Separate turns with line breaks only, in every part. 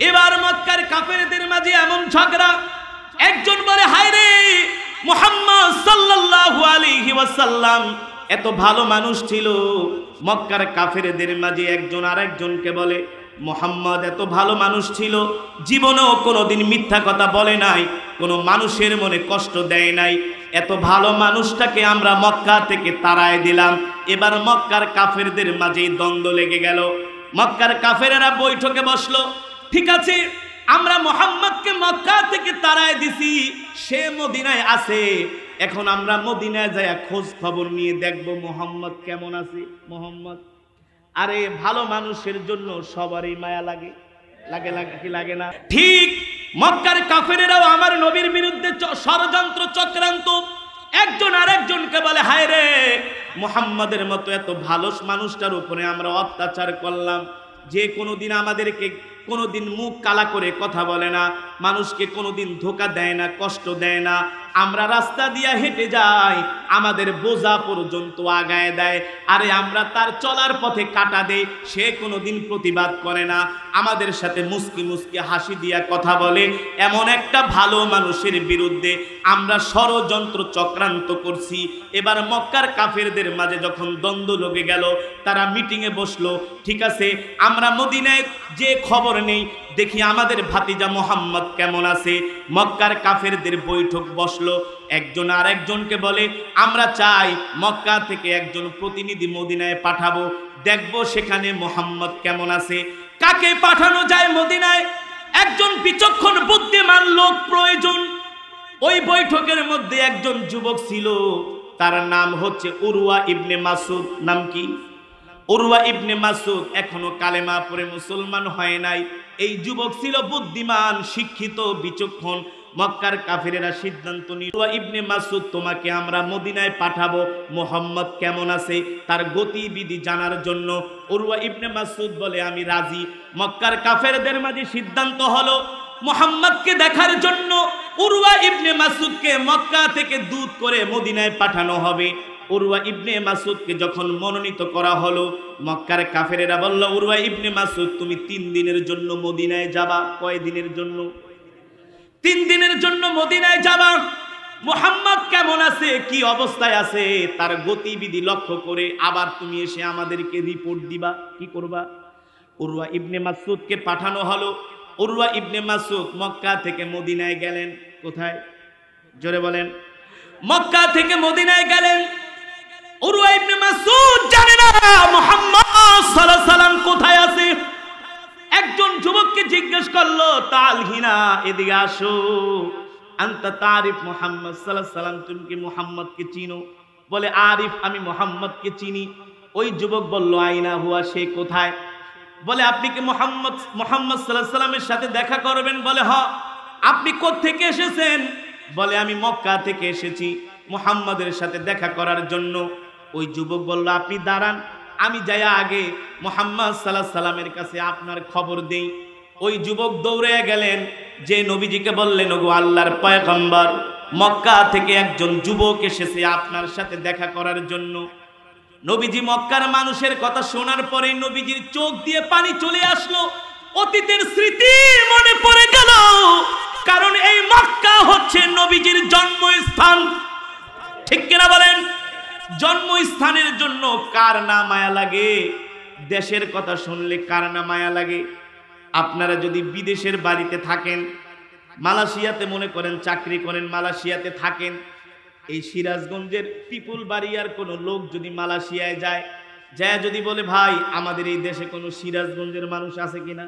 এবার মক্কার কাফেরদের মাঝে এমন ঝগড়া, একজন বলে হায় রে মুহাম্মদ সাল্লাল্লাহু আলাইহি ওয়াসাল্লাম এত ভালো মানুষ ছিল। মক্কার কাফেরদের মাঝে একজন আরেকজনকে বলে মুহাম্মদ এত ভালো মানুষ ছিল, জীবনেও কোনোদিন মিথ্যা কথা বলে নাই, কোনো মানুষের মনে কষ্ট দেয় নাই, এত ভালো মানুষটাকে আমরা মক্কা থেকে তাড়ায় দিলাম। এবার মক্কার কাফেরদের মাঝেই দ্বন্দ্ব লেগে গেল। মক্কার কাফেরেরা বৈঠকে বসলো, ঠিক আছে আমরা মুহাম্মদকে মক্কা থেকে তাড়ায় দিছি, সে মদিনায় আছে, এখন আমরা মদিনায় যায়া খোঁজ খবর নিয়ে দেখব মুহাম্মদ কেমন আছে। মুহাম্মদ, আরে ভালো মানুষের জন্য সবারই মায়া লাগে, লাগে লাগে কি লাগে না? ঠিক মক্কার কাফেরেরাও আমার নবীর বিরুদ্ধে ষড়যন্ত্র চক্রান্ত, একজন আরেকজনকে বলে হায় রে মুহাম্মদের মতো এত ভালো মানুষটার উপরে আমরা অত্যাচার করলাম, যে কোনোদিন আমাদেরকে কোনোদিন মুখ কালা করে কথা বলে না, মানুষকে কোনোদিন ধোকা দেয় না, কষ্ট দেয় না, আমরা রাস্তা দিয়ে হেঁটে যাই আমাদের বোঝা পর্যন্ত আগায় দেয়, আরে আমরা তার চলার পথে কাটা দেই, সে কোনোদিন প্রতিবাদ করে না, আমাদের সাথে মুস্কি মুস্কি হাসি দিয়া কথা বলে। এমন একটা ভালো মানুষের বিরুদ্ধে আমরা ষড়যন্ত্র চক্রান্ত করছি। এবার মক্কার কাফেরদের মাঝে যখন দ্বন্দ্ব লেগে গেল, তারা মিটিংয়ে বসলো, ঠিক আছে আমরা মদিনায় যে খবর নেই, দেখি আমাদের ভাতিজা মুহাম্মদ কেমন আছে। মক্কার কাফেরদের বৈঠক বসলো, একজন আরেকজনকে বলে আমরা চাই মক্কা থেকে একজন প্রতিনিধি মদিনায় পাঠাবো, দেখবো সেখানে মুহাম্মদ কেমন আছে। কাকে পাঠানো যায় মদিনায়? একজন বিচক্ষণ বুদ্ধিমান লোক প্রয়োজন। ওই বৈঠকের মধ্যে একজন যুবক ছিল, তার নাম হচ্ছে উরওয়া ইবনে মাসুদ। নাম কি? উরওয়া ইবনে মাসুদ এখনো কালেমা পড়ে মুসলমান হয় নাই। এই যুবক ছিল বুদ্ধিমান, শিক্ষিত, বিচক্ষণ। মক্কার কাফেরেরা সিদ্ধান্ত নিল উরওয়া ইবনে মাসুদ তোমাকে আমরা মদিনায় পাঠাবো মুহাম্মদ কেমন আছে তার গতিবিধি জানার জন্য। উরওয়া ইবনে মাসুদ বলে আমি রাজি। মক্কার কাফেরদের মাঝে সিদ্ধান্ত হলো মুহাম্মদকে দেখার জন্য উরওয়া ইবনে মাসুদকে মক্কা থেকে দূত করে মদিনায় পাঠানো হবে। উরওয়া ইবনে মাসুদকে যখন মনোনীত করা হলো, মক্কার কাফেরেরা বলল উরওয়া ইবনে মাসুদ তুমি 3 দিনের জন্য মদিনায় যাবা। কয় দিনের জন্য? 3 দিনের জন্য মদিনায় যাবা। মুহাম্মদ কেমন আছে, কি অবস্থায় আছে তার গতিবিধি লক্ষ্য করে আবার তুমি এসে আমাদেরকে রিপোর্ট দিবা। কি করবা? উরওয়া ইবনে মাসুদকে পাঠানো হলো। উরওয়া ইবনে মাসুদ মক্কা থেকে মদিনায় গেলেন। কোথায়? জোরে বলেন। মক্কা থেকে মদিনায় গেলেন। উরওয়া ইবনে মাসুদ জানে না মুহাম্মদ সাল্লাল্লাহু আলাইহি ওয়াসাল্লাম কোথায় আছে। একজন যুবককে জিজ্ঞেস করলো তালহিনা এদিকে আসো, আনতা তারিফ মুহাম্মদ সাল্লাল্লাহু আলাইহি ওয়াসাল্লাম, তুমি কি মুহাম্মদকে চিনো? বলে আরিফ, আমি মুহাম্মদকে চিনি। ওই যুবক বলল আইনা হুয়া, সে কোথায়? বলে আপনি কি মুহাম্মদ সাল্লাল্লাহু আলাইহি ওয়াসাল্লামের সাথে দেখা করবেন? বলে হ্যাঁ। আপনি কোথা থেকে এসেছেন? বলে আমি মক্কা থেকে এসেছি মুহাম্মদের সাথে দেখা করার জন্য। ওই যুবক বলল আপনি দাঁড়ান, আমি যাই আগে মুহাম্মদ সাল্লাল্লাহু আলাইহি ওয়াসাল্লামের কাছে আপনার খবর দেই। ওই যুবক দৌড়ে গেলেন, যে নবীজিকে বললেন ওগো আল্লাহর পয়গম্বর, মক্কা থেকে একজন যুবক এসেছে আপনার সাথে দেখা করার জন্য। নবীজি মক্কার মানুষের কথা শোনার পরে নবীজির চোখ দিয়ে পানি চলে আসলো, অতীতের স্মৃতি মনে পড়ে গেল। কারণ এই মক্কা হচ্ছে নবীজির জন্মস্থান। ঠিক কিনা বলেন? জন্মস্থানের জন্য কার না মায়া লাগে? দেশের কথা শুনলে কার না মায়া লাগে? আপনারা যদি বিদেশের বাড়িতে থাকেন, মালয়েশিয়াতে মনে করেন চাকরি করেন, মালয়েশিয়াতে থাকেন, এই সিরাজগঞ্জের পিপুল বাড়িয়ার কোনো লোক যদি মালয়েশিয়ায় যায়, যদি বলে ভাই আমাদের এই দেশে কোনো সিরাজগঞ্জের মানুষ আছে কিনা,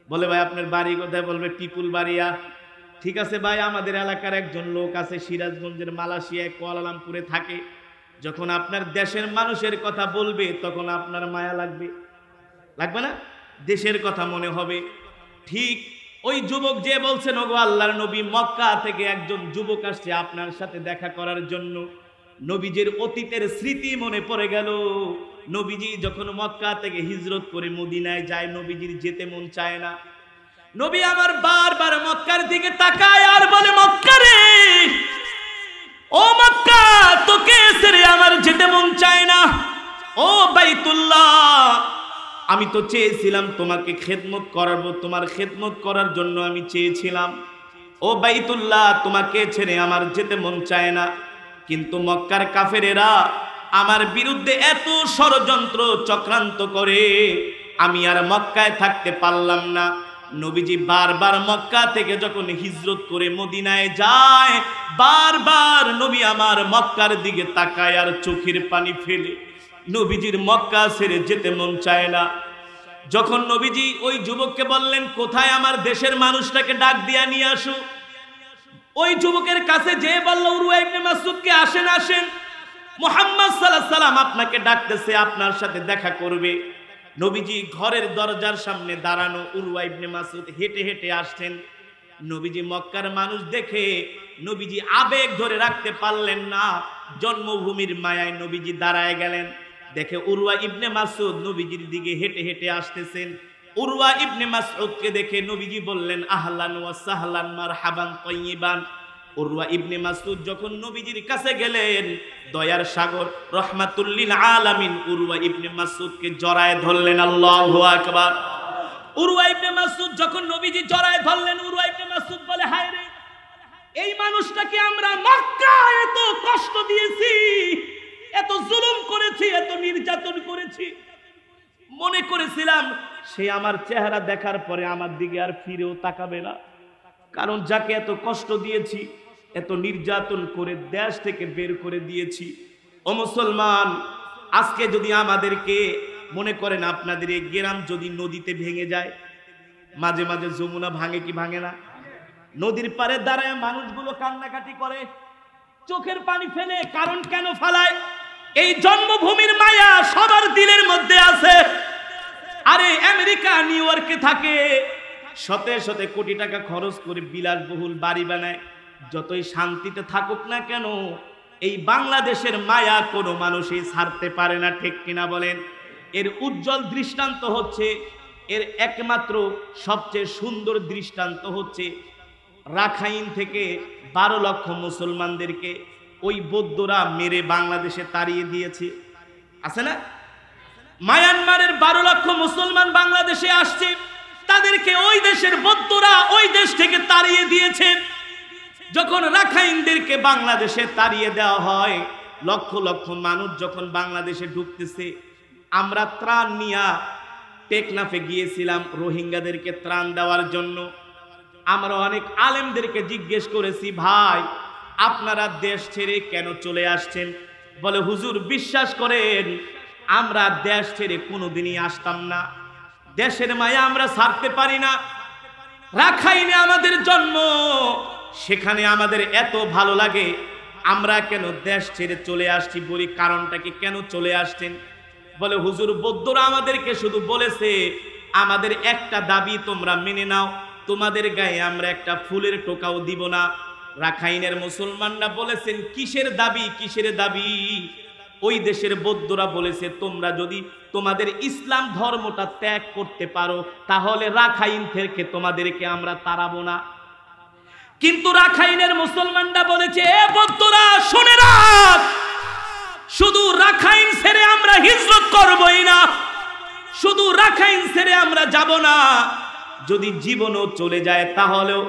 বলে ভাই আপনার বাড়ি কোথায়? বলবে পিপুল বাড়িয়া। ঠিক আছে ভাই, আমাদের এলাকার একজন লোক আছে সিরাজগঞ্জের মালয়েশিয়ায় কুয়ালালামপুরে থাকে। যখন আপনার দেশের মানুষের কথা বলবে তখন আপনার মায়া লাগবে, লাগবে না? দেশের কথা মনে হবে। ঠিক ওই যুবক যে বলছেন ওগো আল্লাহর নবী, মক্কা থেকে একজন যুবক আসছে আপনার সাথে দেখা করার জন্য। নবীজির অতীতের স্মৃতি মনে পড়ে গেল। নবীজি যখন মক্কা থেকে হিজরত করে মদিনায় যায়, নবীজির যেতে মন চায় না। নবী আমার বারবার মক্কার দিকে তাকায় আর বলে মক্কা রে, ও মক্কা তোকে ছেড়ে আমার যেতে মন চায় না। ও বাইতুল্লাহ, আমি তো চেয়েছিলাম তোমাকে খেদমত করাবো, তোমার খেদমত করার জন্য আমি চেয়েছিলাম। ও বাইতুল্লাহ, তোমাকে ছেড়ে আমার যেতে মন চায় না, কিন্তু মক্কার কাফেরেরা আমার বিরুদ্ধে এত ষড়যন্ত্র চক্রান্ত করে আমি আর মক্কায় থাকতে পারলাম না। নবীজি বারবার মক্কা থেকে যখন হিজরত করে মদিনায় যায়, বারবার নবী আমার মক্কার দিকে তাকায় আর চোখের পানি ফেলে। নবীজির মক্কা ছেড়ে যেতে মন চায় না। যখন নবীজি ওই যুবককে বললেন, কোথায় আমার দেশের মানুষটাকে ডাক দিয়া নিয়ে আসো, ওই যুবকের কাছে যে বলল, উরওয়া ইবনে মাসউদকে আসেন আসেন, মুহাম্মদ সাল্লাল্লাহু আলাইহি সাল্লাম আপনাকে ডাকতেছে, আপনার সাথে দেখা করবে। নবীজি ঘরের দরজার সামনে দাঁড়ানো, উরওয়া ইবনে মাসউদ হেঁটে হেঁটে আসছেন। নবীজি মক্কার মানুষ দেখে নবীজি আবেগ ধরে রাখতে পারলেন না, জন্মভূমির মায়ায় নবীজি দাঁড়ায় গেলেন। দেখে উরওয়া ইবনে মাসউদ নবীজির দিকে হেঁটে হেঁটে আসতেছেন। উরওয়া ইবনে মাসউদকে দেখে নবীজি বললেন, আহলান ওয়া সাহলান মারহাবান তাইয়িবান। উরওয়া ইবনে মাসউদ যখন নবীজির কাছে গেলেন, দয়ার সাগর রহমাতুল লিল আলামিন উরওয়া ইবনে মাসউদকে জড়ায় ধরলেন। আল্লাহু আকবার। উরওয়া ইবনে মাসউদ যখন নবীজি জড়ায় ধরলেন, উরওয়া ইবনে মাসউদ বলে, হায় রে, এই মানুষটাকে আমরা মক্কায় এত কষ্ট দিয়েছি, এত জুলুম করেছি, এত নির্যাতন করেছি, মনে করেছিলাম সে আমার চেহারা দেখার পরে আমার দিকে আর ফিরেও তাকাবে না, কারণ যাকে এত কষ্ট দিয়েছি, এত নির্যাতন করে দেশ থেকে বের করে দিয়েছি। ও মুসলমান, আজকে যদি আমাদেরকে মনে করেন আপনাদের এই গ্রাম যদি নদীতে ভেঙে যায়, মাঝে মাঝে যমুনা ভাঙে কি ভাঙে না? নদীর পারে দাঁড়ায় মানুষগুলো কান্নাকাটি করে, চোখের পানি ফেলে। কারণ কেন ফেলায়? এই জন্মভূমির মায়া সবার দিলের মধ্যে আছে। আরে আমেরিকা নিউ ইয়র্কে থাকে, শতে শতে কোটি টাকা খরচ করে বিলাসবহুল বাড়ি বানায়, যতই শান্তিতে থাকুক না কেন, এই বাংলাদেশের মায়া কোনো মানুষই ছাড়তে পারে না। ঠিক কিনা বলেন? এর উজ্জ্বল দৃষ্টান্ত হচ্ছে, এর একমাত্র সবচেয়ে সুন্দর দৃষ্টান্ত হচ্ছে রাখাইন থেকে 12 লক্ষ মুসলমানদেরকে ওই বৌদ্ধরা মেরে বাংলাদেশে তাড়িয়ে দিয়েছে, আছে না? মায়ানমারের 12 লক্ষ মুসলমান বাংলাদেশে আসছে, তাদেরকে ওই দেশের বৌদ্ধরা ওই দেশ থেকে তাড়িয়ে দিয়েছে। যখন রাখাইনদেরকে বাংলাদেশে তাড়িয়ে দেওয়া হয়, লক্ষ লক্ষ মানুষ যখন বাংলাদেশে ঢুকতেছে, আমরা ত্রাণ নিয়ে টেকনাফে গিয়েছিলাম রোহিঙ্গাদেরকে ত্রাণ দেওয়ার জন্য। আমরা অনেক আলেমদেরকে জিজ্ঞেস করেছি, ভাই আপনারা দেশ ছেড়ে কেন চলে আসছেন? বলে, হুজুর বিশ্বাস করেন, আমরা দেশ ছেড়ে কোনোদিনই আসতাম না, দেশের মায়া আমরা ছাড়তে পারি না। রাখাইনে আমাদের জন্ম, সেখানে আমাদের এত ভালো লাগে, আমরা কেন দেশ ছেড়ে চলে আসছি? বলি, কারণটা কি, কেন চলে আসছেন? বলে, হুজুর বৌদ্ধরা আমাদেরকে শুধু বলেছে, আমাদের একটা দাবি তোমরা মেনে নাও, তোমাদের গায়ে আমরা একটা ফুলের টোকাও দিব না। রাখাইনের মুসলমানরা বলেছেন, কিসের দাবি, কিসের দাবি? ওই দেশের বৌদ্ধরা বলেছে, তোমরা যদি তোমাদের ইসলাম ধর্মটা ত্যাগ করতে পারো, তাহলে রাখাইন থেকে তোমাদেরকে আমরা তাড়াবো না। কিন্তু রাখাইনের মুসলমানরা বলেছে, এ বৌদ্ধরা শুনে রাখ, শুধু রাখাইন ছেড়ে আমরা হিজরত করবই না, শুধু রাখাইন ছেড়ে আমরা যাব না, যদি জীবনও চলে যায় তাহলেও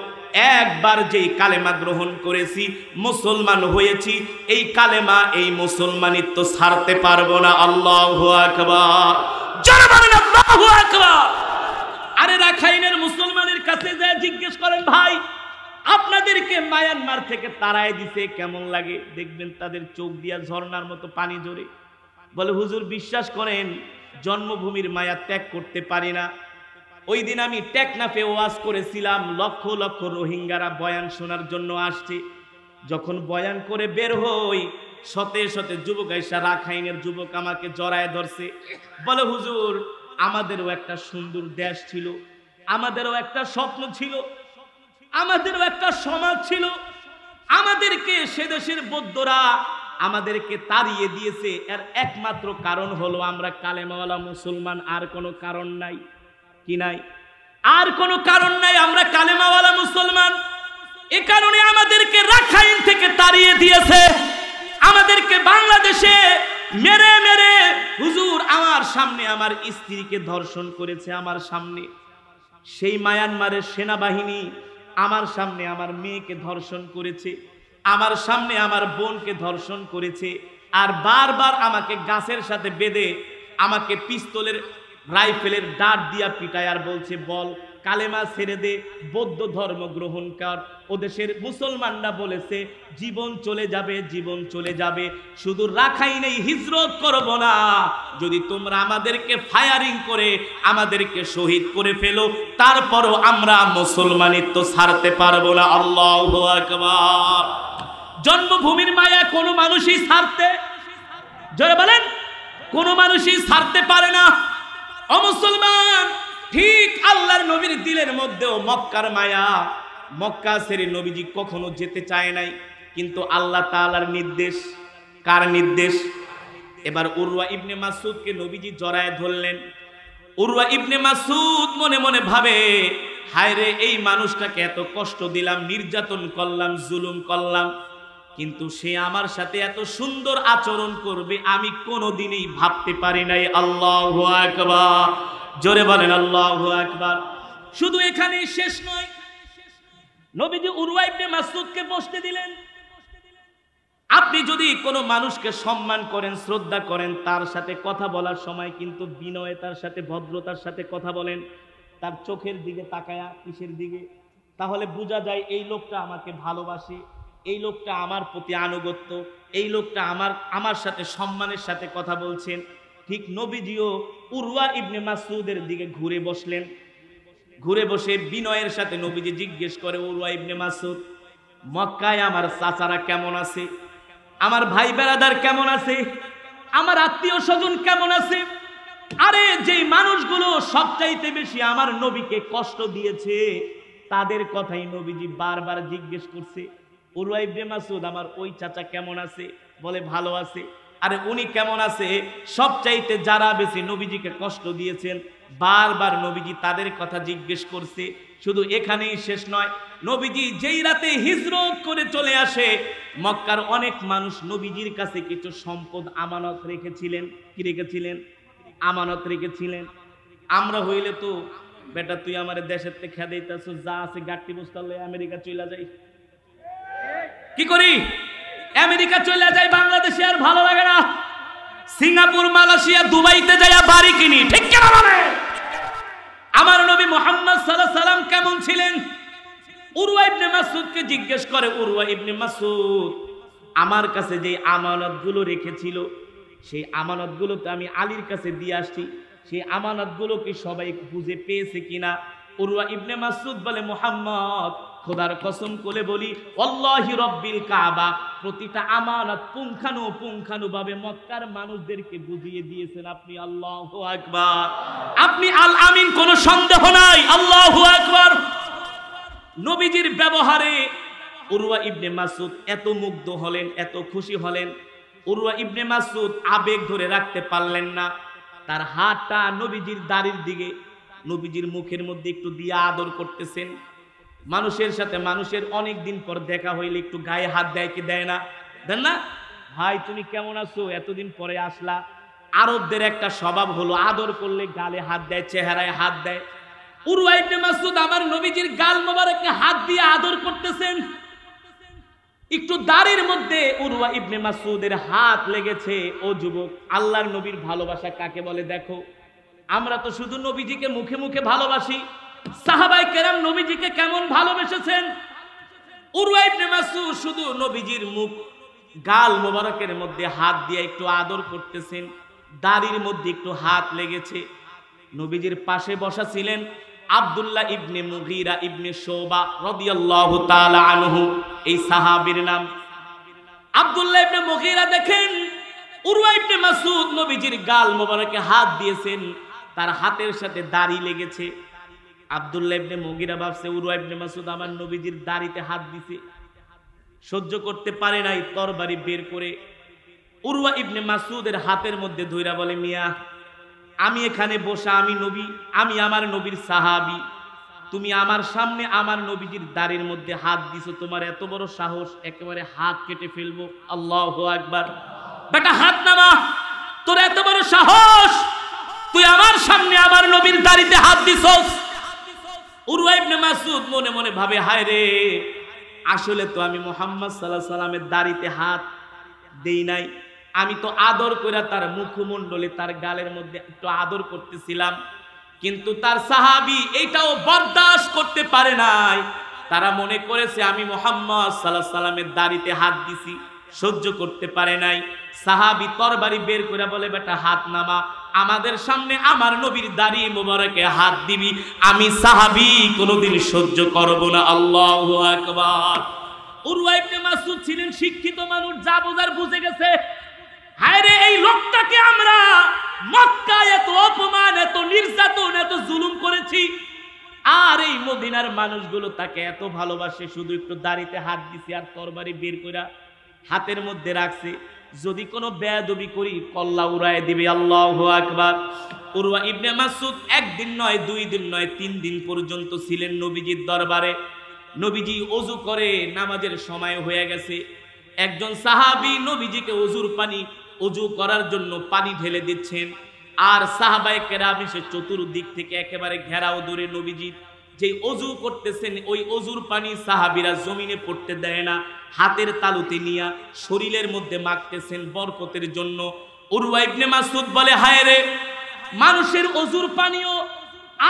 একবার যেই কালেমা গ্রহণ করেছি, মুসলমান হয়েছি, এই কালেমা, এই মুসলমানিত্ব ছাড়তে পারবো না। আল্লাহু আকবার, জোরে বলেন আল্লাহু আকবার। আরে রাখাইনের মুসলমানের কাছে যায় জিজ্ঞেস করেন, ভাই আপনাদেরকে মায়ানমার থেকে তাড়ায় দিতে কেমন লাগে? দেখবেন তাদের চোখ দিয়া ঝর্ণার মতো পানি ঝরে। বলে, হুজুর বিশ্বাস করেন, জন্মভূমির মায়া ত্যাগ করতে পারি না। ওই দিন আমি টেকনাফে ওয়াজ করেছিলাম, লক্ষ লক্ষ রোহিঙ্গারা বয়ান শোনার জন্য আসছে। যখন বয়ান করে বের হই, শতে শতে যুবক আইসা, রাখাইনের যুবক আমাকে জড়ায় ধরছে। বলে, হুজুর আমাদেরও একটা সুন্দর দেশ ছিল, আমাদেরও একটা স্বপ্ন ছিল, আমাদেরও একটা সমাজ ছিল, আমাদেরকে সে দেশের বৌদ্ধরা আমাদেরকে তাড়িয়ে দিয়েছে। এর একমাত্র কারণ হলো আমরা কালেমাওয়ালা মুসলমান, আর কোনো কারণ নাই। কি নাই? আর কোনো কারণ নাই, আমরা কালেমাওয়ালা মুসলমান। এ কারণে আমাদেরকে রাখাইন থেকে তাড়িয়ে দিয়েছে, আমাদেরকে বাংলাদেশে মেরে মেরে হুজুর আমার সামনে আমার স্ত্রীকে ধর্ষণ করেছে, আমার সামনে। সেই মায়ানমারের সেনাবাহিনী আমার সামনে আমার মেয়েকে ধর্ষণ করেছে, আমার সামনে আমার বোনকে ধর্ষণ করেছে, আর বারবার আমাকে গাছের সাথে বেঁধে আমাকে পিস্তলের রাইফেলের ডাট দিয়া পিটায় আর বলছে বল কালেমা ছেড়ে দে, বৌদ্ধ ধর্ম গ্রহণ কর। ও দেশের মুসলমানরা বলেছে জীবন চলে যাবে, জীবন চলে যাবে, শুধু রাখাইনেই হিজরত করব না, যদি তোমরা আমাদেরকে ফায়ারিং করে আমাদেরকে শহীদ করে ফেলো তারপরও আমরা মুসলমানিত্ব ছাড়তে পারবো না। আল্লাহু আকবার। জন্মভূমির মায়া কোনো মানুষই ছাড়তে, জোরে বলেন, কোনো মানুষই ছাড়তে পারে না। ও মুসলমান, ঠিক আল্লাহর নবীর দিলের মধ্যেও মক্কার মায়া। মক্কা ছেড়ে নবীজি কখনো যেতে চায় নাই, কিন্তু আল্লাহ তাআলার নির্দেশ। কার নির্দেশ? এবার উরওয়া ইবনে মাসউদকে নবীজি জড়ায় ধরলেন। উরওয়া ইবনে মাসউদ মনে মনে ভাবে, হায় রে, এই মানুষটাকে এত কষ্ট দিলাম, নির্যাতন করলাম, জুলুম করলাম, কিন্তু সে আমার সাথে এত সুন্দর আচরণ করবে আমি কোনোদিনই ভাবতে পারি নাই। আল্লাহু আকবার। জোরে বলেন আল্লাহু আকবার। শুধু এখানেই শেষ নয়, নবীজি উরওয়া ইবনে মাসউদকে বসতে দিলেন। আপনি যদি কোনো মানুষকে সম্মান করেন, শ্রদ্ধা করেন, তার সাথে কথা বলার সময় কিন্তু বিনয়তার সাথে, ভদ্রতার সাথে কথা বলেন, তার চোখের দিকে তাকায়া, কিসের দিকে, তাহলে বোঝা যায় এই লোকটা আমাকে ভালোবাসে, এই লোকটা আমার প্রতি আনুগত্য, এই লোকটা আমার সাথে সম্মানের সাথে কথা বলছেন। ঠিক নবীজিও উরওয়া ইবনে মাসউদের দিকে ঘুরে বসলেন। ঘুরে বসে বিনয়ের সাথে নবীজি জিজ্ঞেস করে, উরওয়া ইবনে মাসউদ, মক্কায় আমার চাচারা কেমন আছে, আমার ভাই বেরাদার কেমন আছে, আমার আত্মীয় স্বজন কেমন আছে? আরে যেই মানুষগুলো সবচাইতে বেশি আমার নবীকে কষ্ট দিয়েছে তাদের কথাই নবীজি বারবার জিজ্ঞেস করছে। উরওয়া ইবনে মাসউদ, আমার ওই চাচা কেমন আছে? বলে ভালো আছে। আরে উনি কেমন আছে? সবচাইতে যারা বেশি নবীজিকে কষ্ট দিয়েছেন, বারবার নবীজি তাদের কথা জিজ্ঞেস করছে। শুধু এখানেই শেষ নয়, নবীজি যেই রাতে হিজরত করে চলে আসে, মক্কার অনেক মানুষ নবীজির কাছে কিছু সম্পদ আমানত রেখেছিলেন। কি রেখেছিলেন? আমানত রেখেছিলেন। আমরা হইলে তো বেটা তুই আমার দেশের থেকে খেদাইতেছ, যা আছে গাট্টি বস্তা লয়ে আমেরিকা চলে যাই। কি করি? আমেরিকা চলে যাই, বাংলাদেশে আর ভালো লাগে না, সিঙ্গাপুর, মালয়েশিয়া, দুবাইতে যাইয়া বাড়ি কিনি। ঠিক কেন বলে? আমার নবী মুহাম্মদ সাল্লাল্লাহু আলাইহি সাল্লাম কেমন ছিলেন? উরওয়া ইবনে মাসউদকে জিজ্ঞেস করে, উরওয়া ইবনে মাসউদ, আমার কাছে যে আমানতগুলো রেখেছিল সেই আমানতগুলো তো আমি আলীর কাছে দিয়ে আসছি, সেই আমানতগুলো কি সবাই বুঝে পেয়েছে কিনা? উরওয়া ইবনে মাসউদ বলে, মুহাম্মদ, খোদার কসম করে বলি, আল্লাহি রব্বিল কাবা, প্রতিটা আমানত পুঙ্খানুপুঙ্খানুভাবে মক্কার মানুষদেরকে বুঝিয়ে দিয়েছেন আপনি। আল্লাহু আকবার। আপনি আল আমিন, কোনো সন্দেহ নাই। আল্লাহু আকবার। নবীজির ব্যবহারে উরওয়া ইবনে মাসউদ এত মুগ্ধ হলেন, এত খুশি হলেন, উরওয়া ইবনে মাসউদ আবেগ ধরে রাখতে পারলেন না। তার হাতটা নবীজির দাড়ির দিকে, নবীজির মুখের মধ্যে একটু দিয়ে আদর করতেছেন। মানুষের সাথে মানুষের অনেক দিন পর দেখা হইলে একটু গায়ে হাত দেয় কি দেয় না? দেন না? ভাই তুমি কেমন আছো, এতদিন পরে আসলা। আরবদের একটা স্বভাব হলো আদর করলে গালে হাত দেয়, চেহারায় হাত দেয়। উরওয়া ইবনে মাসউদ আমার নবীজির গাল মোবারকে হাত দিয়ে আদর করতেছেন। একটু দাড়ির মধ্যে উরওয়া ইবনে মাসউদের হাত লেগেছে। ও যুবক, আল্লাহর নবীর ভালোবাসা কাকে বলে দেখো। আমরা তো শুধু নবীজিকে মুখে মুখে ভালোবাসি, সাহাবায়ে কেরাম নবীজিকে কেমন ভালোবেসেছেন। উরওয়া ইবনে মাসউদ শুধু নবীজির মুখ, গাল মোবারকের মধ্যে হাত দিয়ে একটু আদর করতেছেন, দাড়ির মধ্যে একটু হাত লেগেছে। নবীজির পাশে বসা ছিলেন আব্দুল্লাহ ইবনে মুগীরা ইবনে শুবা রাদিয়াল্লাহু তাআলা আনহু। এই সাহাবীর নাম আব্দুল্লাহ ইবনে মুগীরা। দেখেন উরওয়া ইবনে মাসউদ নবীজির গাল মোবারকে হাত দিয়েছেন, তার হাতের সাথে দাড়ি লেগেছে। আব্দুল্লাহ ইবনে মুগীরা ভাবছে উরওয়া ইবনে মাসউদ আমার নবীজির দাড়িতে হাত দিছে, সহ্য করতে পারে নাই, তরবারি বের করে উরওয়া ইবনে মাসউদের হাতের মধ্যে ধইরা বলে, মিয়া আমি এখানে বসা, আমি নবী, আমি আমার নবীর সাহাবী, তুমি আমার সামনে আমার নবীজির দাড়ির মধ্যে হাত দিছো, তোমার এত বড় সাহস, একেবারে হাত কেটে ফেলবো। আল্লাহু আকবার। বেটা হাত নামা। তোর এত বড় সাহস, তুই আমার সামনে আমার নবীর দাড়িতে হাত দিছস। উরওয়া ইবনে মাসউদ মনে মনে ভাবে, হায় রে, আসলে তো আমি মুহাম্মদ সাল্লাল্লাহু আলাইহি সাল্লামের দাড়িতে হাত দেই নাই, আমি তো আদর করে তার মুখমণ্ডলে তার গালের মধ্যে একটু আদর করতেছিলাম। কিন্তু তার সাহাবী এইটাও বরদাস্ত করতে পারে নাই। তারা মনে করেছে আমি মুহাম্মদ সাল্লাল্লাহু আলাইহি সাল্লামের দাড়িতে হাত দিছি, সহ্য করতে পারে নাই। সাহাবী তরবারি বের করে বলে, বেটা হাত নামা, আমাদের সামনে আমার নবীর দাড়ি মোবারকে হাত দিবি, আমি সাহাবী কোনোদিন সহ্য করব না। আল্লাহু আকবার। উরওয়া ইবনে মাসউদ ছিলেন শিক্ষিত মানুষ, যা বোঝার বুঝে গেছে। হায় রে, এই লোকটাকে আমরা মক্কায় এত অপমান, এত নির্যাতন, এত জুলুম করেছি, আর এই মদিনার মানুষগুলো তাকে এত ভালোবাসে, শুধু একটু দাড়িতে হাত দিছি আর তরবারি বের করে হাতের মধ্যে রাখছে, যদি কোনো বেয়াদবি করি কল্লা উড়ায় দিবে। আল্লাহু আকবার। উরওয়া ইবনে মাসউদ একদিন নয়, 2 দিন নয়, 3 দিন পর্যন্ত ছিলেন নবীজির দরবারে। নবীজি ওযু করে নামাজের সময় হয়ে গেছে, একজন সাহাবী নবীজিকে ওযু করার জন্য পানি ঢেলে দিচ্ছেন, আর সাহাবায়ে কেরাম এসে চতুর্দিক থেকে একেবারে ঘেরাও ধরে নবীজি যে ওযু করতেছেন ওই ওযুর পানি সাহাবীরা জমিনে পড়তে দেয় না, হাতের তালুতে নিয়ে শরীরের মধ্যে মাখতেছেন বরকতের জন্য। উরওয়া ইবনে মাসউদ বলে, হায় রে, মানুষের ওযুর পানিও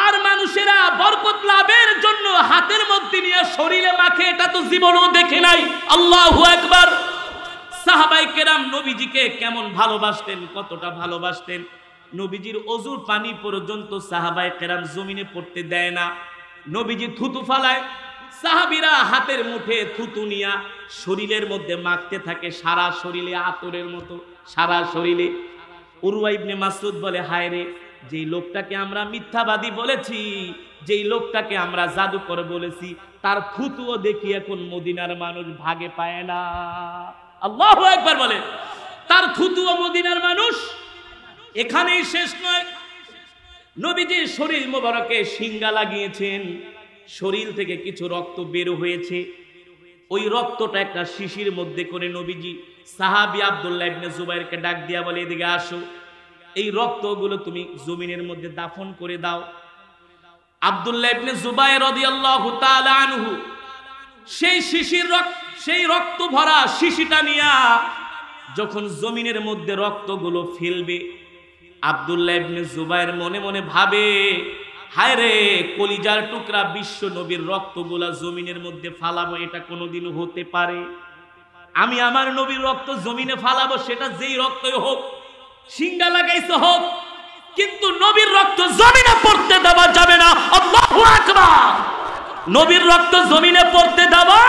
আর মানুষেরা বরকত লাভের জন্য হাতের মধ্যে নিয়ে শরীরে মাখে, এটা তো জীবনেও দেখে নাই। আল্লাহু আকবার। সাহাবায়ে কেরাম নবীজিকে কেমন ভালোবাসতেন, কতটা ভালোবাসতেন, নবীজির ওযুর পানি পর্যন্ত সাহাবায়ে কেরাম জমিনে পড়তে দেয় না। নবীজি থুতু ফালায়, সাহাবীরা হাতের মুঠে থুতু নিয়া শরীরের মধ্যে মাখতে থাকে, সারা শরীরে আতরের মতো সারা শরীরে। উরওয়া ইবনে মাসউদ বলে, হায় রে, যেই লোকটাকে আমরা মিথ্যাবাদী বলেছি, যেই লোকটাকে আমরা জাদুকর বলেছি, তার থুতুও দেখি এখন মদিনার মানুষ ভাগে পায় না। আল্লাহু আকবার বলে, তার থুতুও মদিনার মানুষ। এখানেই শেষ নয়, নবীজির শরীর মোবারকে সিঙ্গা লাগিয়েছেন, শরীর থেকে কিছু রক্ত বের হয়েছে, ওই রক্তটা একটা শিশির মধ্যে করে নবীজি সাহাবী আব্দুল্লাহ ইবনে জুবাইরকে ডাক দিয়া বলে, এদিকে আসো, এই রক্তগুলো তুমি জমিনের মধ্যে দাফন করে দাও। আব্দুল্লাহ ইবনে জুবাইর রাদিয়াল্লাহু তাআলা আনহু সেই রক্ত ভরা শিশিটা নিয়া যখন জমিনের মধ্যে রক্তগুলো ফেলবে, আব্দুল্লাহ ইবনে জুবাইর মনে মনে ভাবে, হায় রে, কলিজার টুকরা বিশ্ব নবীর রক্তগুলা জমিনের মধ্যে ফালাবো, এটা কোনোদিন হতে পারে? আমি আমার নবীর রক্ত জমিনে ফালাবো, সেটা যেই রক্তই হোক, সিঙ্গা লাগাইছে হোক, কিন্তু নবীর রক্ত জমিনে পড়তে দেওয়া যাবে না। আল্লাহু আকবার। নবীর রক্ত জমিনে পড়তে দেওয়া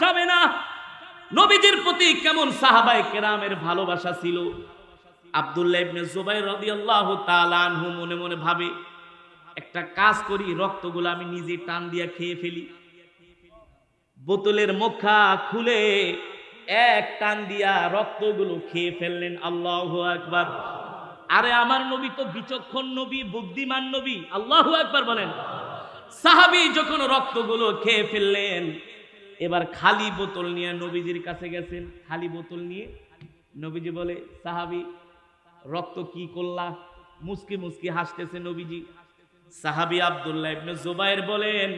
যাবে না। নবীজির প্রতি কেমন সাহাবায়ে কেরামের ভালোবাসা ছিল। আব্দুল্লাহ ইবনে জুবাইর রাদিয়াল্লাহু তাআলা আনহু মনে মনে ভাবে, একটা কাজ করি, রক্তগুলো আমি নিজে টান দিয়া খেয়ে ফেলি। বোতলের মুখা খুলে এক টান দিয়া রক্তগুলো খেয়ে ফেললেন। আল্লাহু আকবার। আরে আমার নবী তো বিচক্ষণ নবী, বুদ্ধিমান নবী। আল্লাহু আকবার বলেন। সাহাবী যখন রক্তগুলো খেয়ে ফেললেন, এবার খালি বোতল নিয়ে নবীজির কাছে গেছেন। খালি বোতল নিয়ে নবীজি বলে, সাহাবী, রক্ত কি করলা? মুস্কি মুস্কি হাসতেছে নবীজি। সাহাবী আব্দুল্লাহ ইবনে জুবাইর বলেন,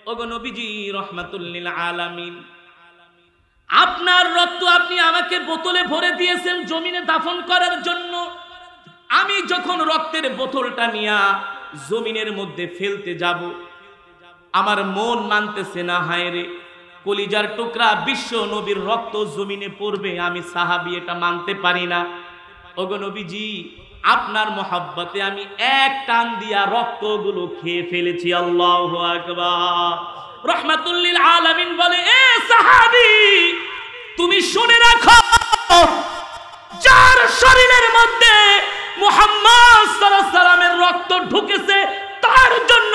ওগো নবীজি রাহমাতুল লিল আলামিন, আপনার রক্ত আপনি আমাকে বোতলে ভরে দিয়েছেন জমিনে দাফন করার জন্য। আমি যখন রক্তের বোতলটা নিয়ে জমিনের মধ্যে ফেলতে যাব, আমার মন মানতেছে না। হায় রে, কলিজার টুকরা বিশ্ব নবীর রক্ত জমিনে পড়বে, আমি সাহাবী এটা মানতে পারি না। ওগো নবীজি, আপনার মহব্বতে আমি এক টান দিয়া রক্তগুলো খেয়ে ফেলেছি। আল্লাহু আকবার। রাহমাতুল লিল আলামিন বলে, এ সাহাবী, তুমি শুনে রাখো, যার শরীরের মধ্যে মুহাম্মদ সাল্লাল্লাহু আলাইহি সাল্লামের রক্ত ঢুকেছে, তার জন্য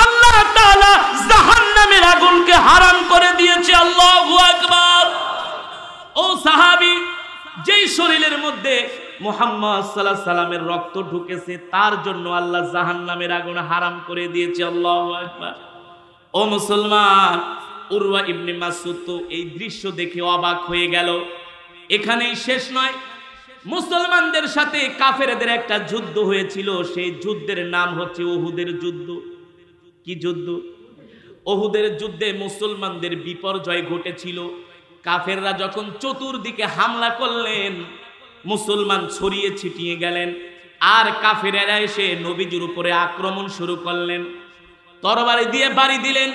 আল্লাহ তাআলা জাহান্নামের আগুনকে হারাম করে দিয়েছে। আল্লাহু আকবার। ও সাহাবী, যেই শরীরের মধ্যে মুহাম্মদ সাল্লাল্লাহু আলাইহি সাল্লামের রক্ত ঢুকেছে, তার জন্য আল্লাহ জাহান্নামের আগুন হারাম করে দিয়েছে। আল্লাহু আকবার। ও মুসলমান, উরওয়া ইবনে মাসউদ তো এই দৃশ্য দেখে অবাক হয়ে গেল। এখানেই শেষ নয়, মুসলমানদের সাথে কাফেরদের একটা যুদ্ধ হয়েছিল, সেই যুদ্ধের নাম হচ্ছে উহুদের যুদ্ধ। কি যুদ্ধ? উহুদের যুদ্ধে মুসলমানদের বিপর্যয় ঘটেছিল। কাফেররা যখন চতুর্দিকে হামলা করলেন, মুসলমান ছড়িয়ে ছিটিয়ে গেলেন, আর কাফেরেরা এসে নবীজির উপরে আক্রমণ শুরু করলেন। তরবারি দিয়ে বাড়ি দিলেন।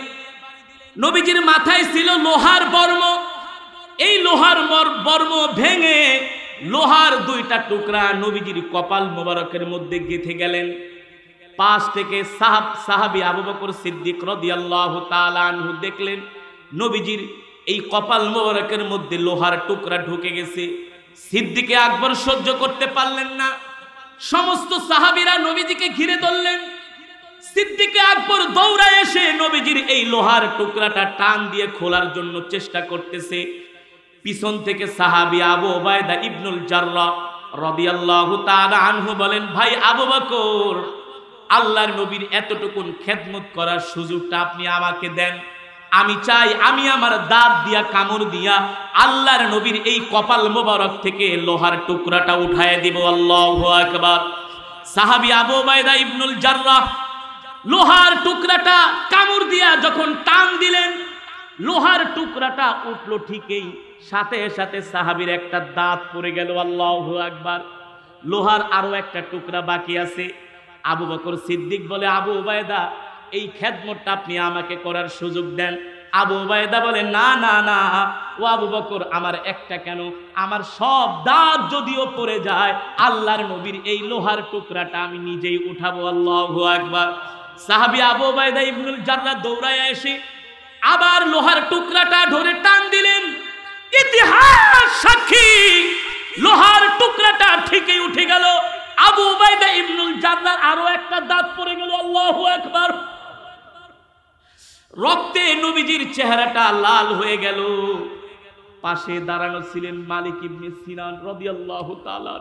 নবীজির মাথায় ছিল লোহার বর্ম। এই লোহার বর্ম ভেঙে লোহার দুইটা টুকরা নবীজির কপাল মোবারকের মধ্যে গেঁথে গেলেন। পাশ থেকে সাহাবী আবু বকর সিদ্দিক রাদিয়াল্লাহু তাআলা আনহু দেখলেন নবীজির এই কপাল মোবারকের মধ্যে লোহার টুকরা ঢুকে গেছে। সিদ্দিকে আকবর সহ্য করতে পারলেন না। সমস্ত সাহাবীরা নবীজিকে ঘিরে ধরলেন। সিদ্দিকে আকবর দৌড়ায় এসে নবীজির এই লোহার টুকরাটা টান দিয়ে খোলার জন্য চেষ্টা করতেছে। পিছন থেকে সাহাবী আবু উবাইদা ইবনুল জাররাহ রাদিয়াল্লাহু তাআলা আনহু বলেন, ভাই আবু বকর, আল্লাহর নবীর এতটুকুন খেদমত করার সুযোগটা আপনি আমাকে দেন। আমি চাই আমি আমার দাঁত দিয়া কামড় দিয়া আল্লাহর নবীর এই কপাল মোবারক থেকে লোহার টুকরাটা উঠায় দিব। আল্লাহু আকবার। সাহাবী আবু উবাইদা ইবনুল জাররাহ লোহার টুকরাটা কামড় দিয়া যখন টান দিলেন, লোহার টুকরাটা উঠলো ঠিকই, সাথে সাথে সাহাবীর একটা দাঁত পড়ে গেল। আল্লাহু আকবার। লোহার আরো একটা টুকরা বাকি আছে। আবু বকর সিদ্দিক বলে, আবু উবাইদা, এই খেদমতটা আপনি আমাকে করার সুযোগ দেন। আবু উবাইদা বলে, না না না ও আবু বকর, আমার একটা কেন, আমার সব দাঁত যদিও পড়ে যায়, আল্লাহর নবীর এই লোহার টুকরাটা আমি নিজেই উঠাবো। আল্লাহু আকবার। সাহাবী আবু উবাইদা ইবনুল জাররাহ দৌড়ায় এসে আবার লোহার টুকরাটা ধরে টান দিলেন। ইতিহাস সাক্ষী, লোহার টুকরাটা ঠিকই উঠে গেল। আবু উবাইদা ইবনুল জাররাহ আরো একটা দাঁত পড়ে গেল। আল্লাহু আকবার। রক্তে নবীজির চেহারাটা লাল হয়ে গেল। পাশে দাঁড়ানো ছিলেন মালিক ইবনে সিনান রাদিয়াল্লাহু তাআলা।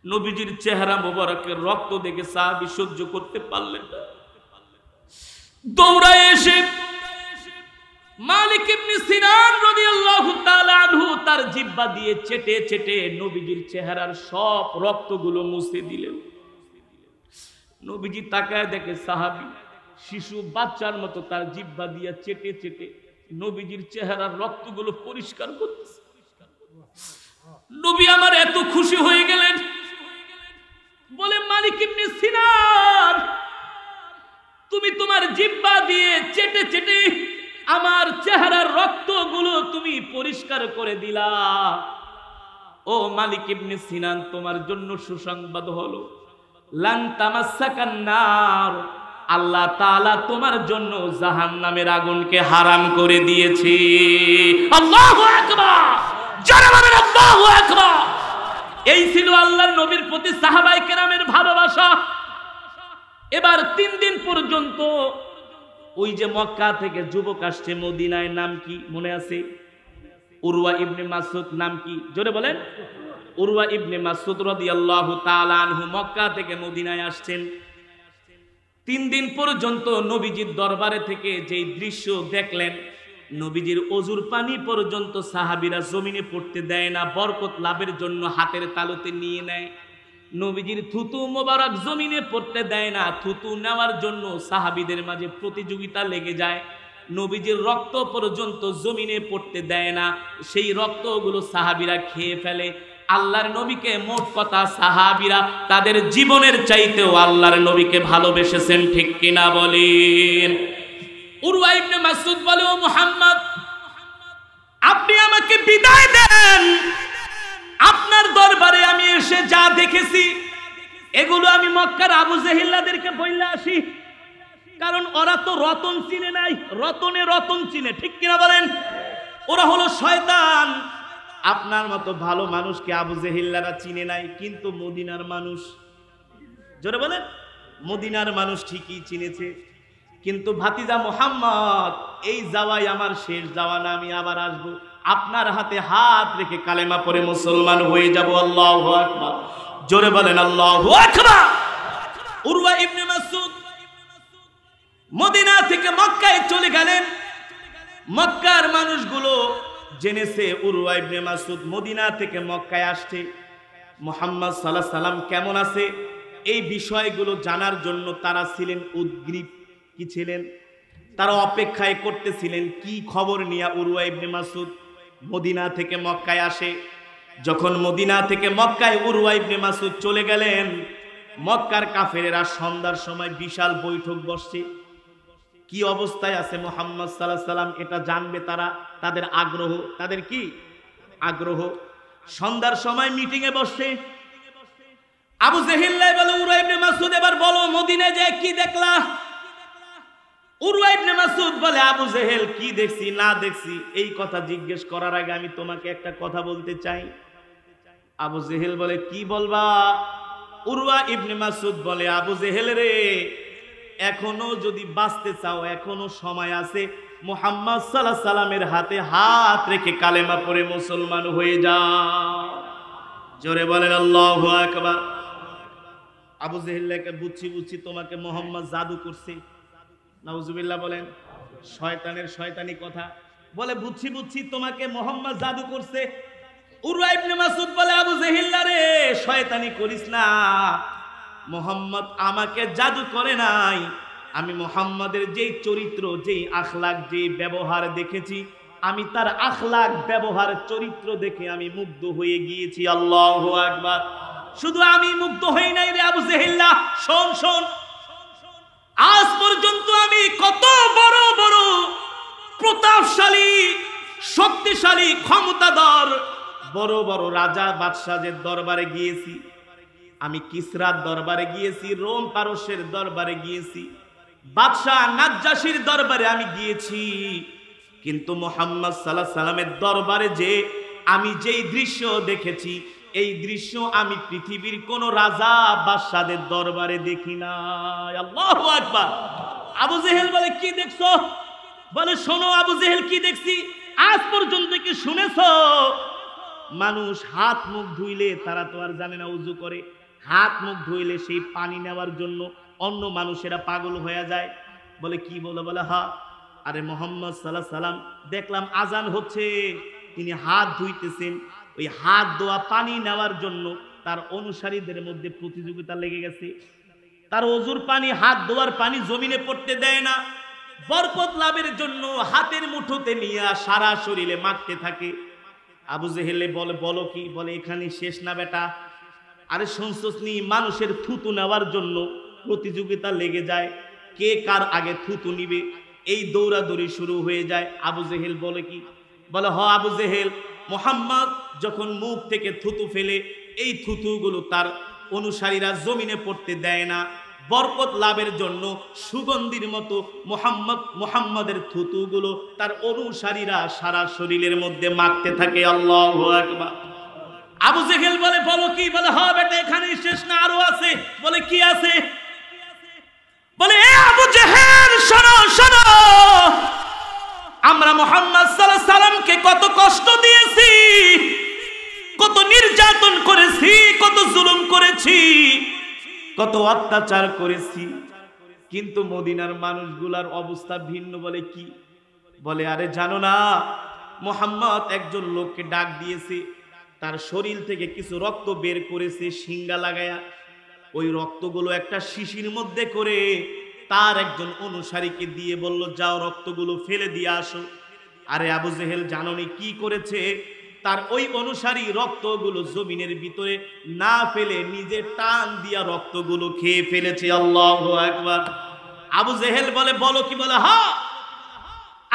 নবীজির চেহারা মোবারকের রক্ত দেখে সাহাবী সহ্য করতে পারলেন না। দৌড়ায় এসে মালিক ইবনে সিনান রাদিয়াল্লাহু তাআলা আনহু তার জিহ্বা দিয়ে চেটে চেটে নবীজির চেহারার সব রক্তগুলো মুছে দিলেন। নবীজি তাকায় দেখে সাহাবী শিশু বাচ্চার মতো তার জিহ্বা দিয়ে চেটে চেটে নবীজির চেহারার রক্তগুলো পরিষ্কার করতেছে। নবী আমার এত খুশি হয়ে গেলেন, বলে, মালিক ইবনে সিনান, তুমি তোমার জিহ্বা দিয়ে চেটে চেটে আমার চেহারার রক্তগুলো তুমি পরিষ্কার করে দিলা। ও মালিক ইবনে সিনান, তোমার জন্য সুসংবাদ হলো, লান তামাসসাকান নার, আল্লাহ তাআলা তোমার জন্য জাহান্নামের আগুনকে হারাম করে দিয়েছে। আল্লাহু আকবার। যারা বলেন আল্লাহু আকবার। এই ছিল আল্লাহর নবীর প্রতি সাহাবায়ে কেরামের ভালোবাসা। এবার 3 দিন পর্যন্ত ওই যে মক্কা থেকে যুবক আসছে মদিনায়, নাম কি মনে আছে? উরওয়া ইবনে মাসউদ। নাম কি? জোরে বলেন। উরওয়া ইবনে মাসউদ রাদিয়াল্লাহু তাআলা আনহু মক্কা থেকে মদিনায় আসছেন। 3 দিন পর্যন্ত নবীজির দরবারে থেকে যেই দৃশ্য দেখলেন, নবীজির অজুর পানি পর্যন্ত সাহাবীরা জমিনে পড়তে দেয় না, বরকত লাভের জন্য হাতের তালুতে নিয়ে নেয়। নবীজির থুতু মোবারক জমিনে পড়তে দেয় না, থুতু নেওয়ার জন্য সাহাবীদের মাঝে প্রতিযোগিতা লেগে যায়। নবীজির রক্ত পর্যন্ত জমিনে পড়তে দেয় না, সেই রক্তগুলো সাহাবীরা খেয়ে ফেলে। আল্লাহর নবীকে, মোট কথা সাহাবীরা তাদের জীবনের চাইতেও আল্লাহর নবীকে ভালোবেসেছেন, ঠিক কিনা বলেন? উরওয়া ইবনে মাসউদ বলে, ও মুহাম্মদ, আপনি আমাকে বিদায় দেন। আপনার দরবারে আমি এসে যা দেখেছি এগুলো আমি মক্কার আবু জেহেলাদেরকে বইলা আসি, কারণ ওরা তো রতন চিনে নাই, রতনে রতন চিনে, ঠিক কিনা বলেন? ওরা হলো শয়তান। আপনার মতো ভালো মানুষকে আবু জেহেলারা চিনে নাই, কিন্তু মদিনার মানুষ, জোরে বলেন, মদিনার মানুষ ঠিকই চিনেছে। কিন্তু ভাতিজা মুহাম্মদ, এই যাওয়াই আমার শেষ যাওয়া না, আমি আবার আসবো, আপনার হাতে হাত রেখে কালেমা পড়ে মুসলমান হয়ে যাব। আল্লাহু আকবার। জোরে বলেন আল্লাহু আকবার। উরওয়া ইবনে মাসউদ মদিনা থেকে মক্কায় চলে গেলেন। মক্কার মানুষগুলো জেনেছে উরওয়া ইবনে মাসউদ মদিনা থেকে মক্কায় আসছে, মুহাম্মদ সাল্লাল্লাহু আলাইহি সাল্লাম কেমন আছে এই বিষয়গুলো জানার জন্য তারা ছিলেন উদ্গ্রীব। কি ছিলেন? তারা অপেক্ষায় করতেছিলেন কি খবর নিয়ে উরওয়া ইবনে মাসউদ মদিনা থেকে মক্কায় আসে। যখন মদিনা থেকে মক্কায় উরওয়া ইবনে মাসউদ চলে গেলেন, মক্কার কাফেরেরা সন্ধ্যার সময় বিশাল বৈঠক বসছে। কি অবস্থায় আছে মুহাম্মদ সাল্লাল্লাহু আলাইহি সাল্লাম এটা জানবে তারা, তাদের আগ্রহ, তাদের কি আগ্রহ। সন্ধ্যার সময় মিটিং এ বসছে। আবু জেহেল বলে উরওয়া ইবনে মাসউদ এবার বলো মদিনায় যে কি দেখলা? উরওয়া ইবনে মাসউদ বলে আবু জেহেল কি দেখছি না দেখছি এই কথা জিজ্ঞেস করার আগে আমি তোমাকে একটা কথা বলতে চাই। আবু জেহেল বলে কি বলবা? উরওয়া ইবনে মাসউদ বলে আবু জেহেল রে, এখনো যদি বাঁচতে চাও এখনো সময় আছে, মুহাম্মদ সাল্লাল্লাহু আলাইহি সাল্লামের হাতে হাত রেখে কালেমা পড়ে মুসলমান হয়ে যাও। জোরে বলেন আল্লাহু আকবার। আবু জেহেলকে বুঝছি তোমাকে মুহাম্মদ জাদু করছে। নাউজুবিল্লাহ বলেন। শয়তানের শয়তানি কথা বলে বুঝছি তোমাকে মুহাম্মদ জাদু করছে। উরওয়া ইবনে মাসউদ বলে আবু জেহেল রে শয়তানি করিস না, মুহাম্মদ আমাকে জাদু করে নাই, আমি মুহাম্মাদের যেই চরিত্র যেই আখলাক যেই ব্যবহার দেখেছি, আমি তার আখলাক ব্যবহার চরিত্র দেখে আমি মুগ্ধ হয়ে গিয়েছি। আল্লাহু আকবার। শুধু আমি মুগ্ধ হই নাই রে আবু জেহেল, শোন আজ পর্যন্ত আমি কত বড় বড় প্রতাপশালী শক্তিশালী ক্ষমতাধর বড় বড় রাজা বাদশাহের দরবারে গিয়েছি, আমি কিসরার দরবারে গিয়েছি, রোম পারস্যের দরবারে গিয়েছি, বাদশাহ নাজ্জাশীর দরবারে আমি গিয়েছি, কিন্তু মুহাম্মদ সাল্লাল্লাহু আলাইহি সাল্লামের দরবারে যে আমি যেই দৃশ্য দেখেছি এই দৃশ্য আমি পৃথিবীর কোন রাজা বাদশাহের দরবারে দেখি নাই। আল্লাহু আকবার। আবু জেহেল বলে কি দেখছো? বলে শোনো আবু জেহেল কি দেখছি, আজ পর্যন্ত কি শুনেছো? মানুষ হাত মুখ ধুইলে তারা তো আর জানে না উযু করে, হাত মুখ ধুইলে সেই পানি নেওয়ার জন্য অন্য মানুষেরা পাগল হয়ে যায়। বলে কি বলে হ্যাঁ। আরে মুহাম্মদ সাল্লাল্লাহু আলাইহি সাল্লাম দেখলাম আজান হচ্ছে, তিনি হাত ধুইতেছেন, ওই হাত ধোয়া পানি নেওয়ার জন্য তার অনুসারীদের মধ্যে প্রতিযোগিতা লেগে গেছে। তার ওযুর পানি হাত ধোয়ার পানি জমিনে পড়তে দেয় না, বরকত লাভের জন্য হাতের মুঠোতে নিয়ে সারা শরীরে মাখতে থাকে। আবু জেহেল বলো কি? বলে এখানে শেষ না বেটা, আরে শুনছস নি মানুষের থুতু নেওয়ার জন্য প্রতিযোগিতা লেগে যায়, কে কার আগে থুতু নিবে, এই দৌড়াদৌড়ি শুরু হয়ে যায়। আবু জেহেল বলে কি? বলে হ আবু জেহেল, মুহাম্মদ যখন মুখ থেকে থুতু ফেলে এই থুতুগুলো তার অনুসারীরা জমিনে পড়তে দেয় না, বরকত লাভের জন্য সুগন্ধির মতো মুহাম্মদের থুতুগুলো তার অনুসারীরা সারা শরীরের মধ্যে মাখতে থাকে। আল্লাহু আকবার। আবু জেহেল বলে বলো কি? বলে হ্যাঁ বেটা এখানে শেষ না, আরো আছে। বলে কি আছে? বলে এ আবু জেহেল শোনো, আমরা মুহাম্মদ সাল্লাল্লাহু আলাইহি সাল্লামকে কত কষ্ট দিয়েছি, কত নির্যাতন করেছি, কত জুলুম করেছি, কত অত্যাচার করেছি, কিন্তু মদিনার মানুষগুলার অবস্থা ভিন্ন। বলে কি? বলে আরে জানো না মুহাম্মদ একজন লোককে ডাক দিয়েছে, তার শরীর থেকে কিছু রক্ত বের করেছে শিঙ্গা লাগায়া, ওই রক্তগুলো একটা শিশির মধ্যে করে তার একজন অনুসারীকে দিয়ে বলল যাও রক্তগুলো ফেলে দিয়ে আসো। আরে আবু জেহেল জানোনি কি করেছে? তার ওই অনুসারী রক্তগুলো জমিনের ভিতরে না ফেলে নিজে টান দিয়া রক্তগুলো খেয়ে ফেলেছে। আল্লাহু আকবার। আবু জেহেল বলে বলো কি? বলে হ্যাঁ।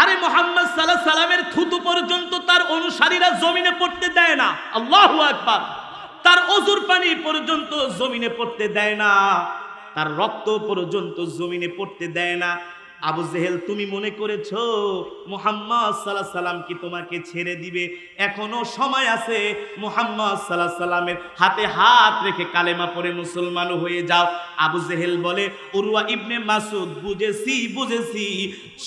আরে মুহাম্মদ সাল্লাল্লাহু আলাইহি সাল্লামের থুতু পর্যন্ত তার অনুসারীরা জমিনে পড়তে দেয় না। আল্লাহু আকবার। তার ওযুর পানি পর্যন্ত জমিনে পড়তে দেয় না, তার রক্ত পর্যন্ত জমিনে পড়তে দেয় না। আবু জেহেল তুমি মনে করেছো মুহাম্মদ সাল্লাল্লাহু আলাইহি সাল্লাম কি তোমাকে ছেড়ে দিবে? এখনো সময় আছে, মুহাম্মদ সাল্লাল্লাহু আলাইহি সাল্লামের হাতে হাত রেখে কালেমা পড়ে মুসলমান হয়ে যাও। আবু জেহেল বলে উরওয়া ইবনে মাসউদ বুঝেছি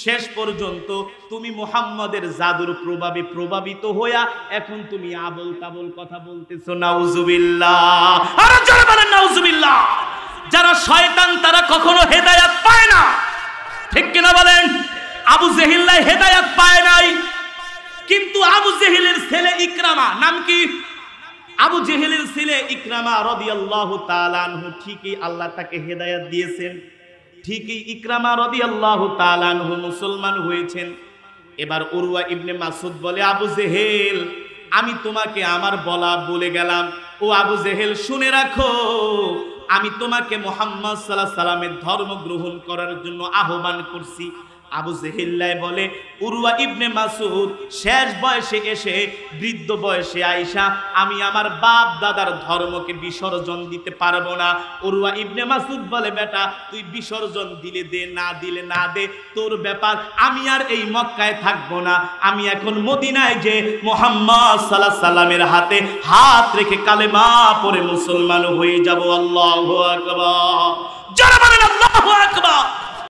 শেষ পর্যন্ত তুমি মুহাম্মদের জাদুর প্রভাবে প্রভাবিত হইয়া এখন তুমি আবল তাবল কথা বলতেছো। নাউজুবিল্লাহ। আরে জোরে বলেন নাউজুবিল্লাহ। যারা শয়তান তারা কখনো হেদায়েত পায় না, ঠিক কিনা বলেন? আবু জেহেল হেদায়েত পায় নাই, কিন্তু আবু জেহেলের ছেলে ইকরামা, নাম কি? আবু জেহেলের ছেলে ইকরামা রাদিয়াল্লাহু তাআলা আনহু, ঠিকই আল্লাহ তাকে হেদায়েত দিয়েছেন, ঠিকই ইকরামা রাদিয়াল্লাহু তাআলা আনহু মুসলমান হয়েছেন। এবার উরওয়া ইবনে মাসউদ বলে, আবু জেহেল আমি তোমাকে আমার বলা বলে গেলাম। ও আবু জেহেল শুনে রাখো, আমি তোমাকে মুহাম্মদ সাল্লাল্লাহু আলাইহি সাল্লামের ধর্ম গ্রহণ করার জন্য আহ্বান করছি। আবু জেহেল্লাই বলে, উরওয়া ইবনে মাসউদ শেষ বয়সে এসে বৃদ্ধ বয়সে আইসা আমি আমার বাপ দাদার ধর্মকে বিসর্জন দিতে পারবো না। উরওয়া ইবনে মাসউদ বলে, বেটা তুই বিসর্জন দিলে দে, না দিলে না দে, তোর ব্যাপার, আমি আর এই মক্কায় থাকবো না, আমি এখন মদিনায় যে মুহাম্মদ সাল্লাল্লাহু আলাইহি সাল্লামের হাতে হাত রেখে কালেমা পড়ে মুসলমান হয়ে যাব। আল্লাহু আকবার, যারা বলেন আল্লাহু আকবার।